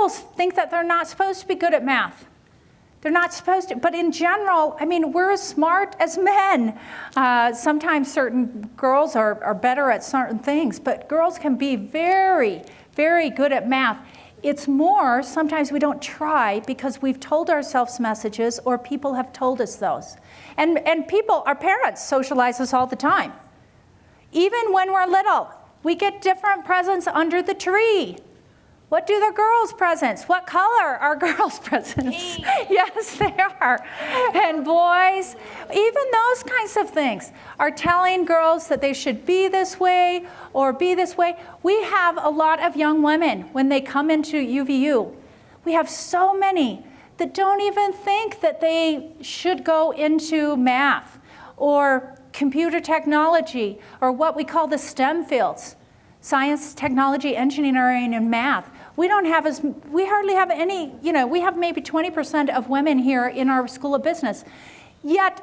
girls think that they're not supposed to be good at math. They're not supposed to, but in general, I mean, we're as smart as men. Sometimes certain girls are better at certain things, but girls can be very, very good at math. It's more, sometimes we don't try because we've told ourselves messages or people have told us those. And people, our parents socialize us all the time. Even when we're little, we get different presents under the tree. What do the girls' presents? What color are girls' presents? Pink. Yes, they are. And boys, even those kinds of things are telling girls that they should be this way or be this way. We have a lot of young women when they come into UVU. We have so many that don't even think that they should go into math or computer technology or what we call the STEM fields. Science, technology, engineering, and math. We hardly have any, we have maybe 20% of women here in our School of Business. Yet,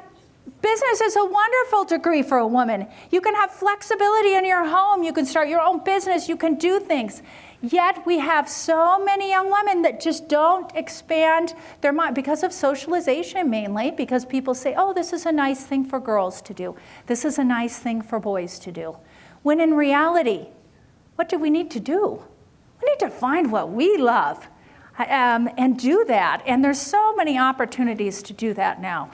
business is a wonderful degree for a woman. You can have flexibility in your home. You can start your own business. You can do things. Yet, we have so many young women that just don't expand their mind because of socialization mainly, because people say, oh, this is a nice thing for girls to do. This is a nice thing for boys to do. When in reality, what do we need to do? We need to find what we love and do that. And there's so many opportunities to do that now.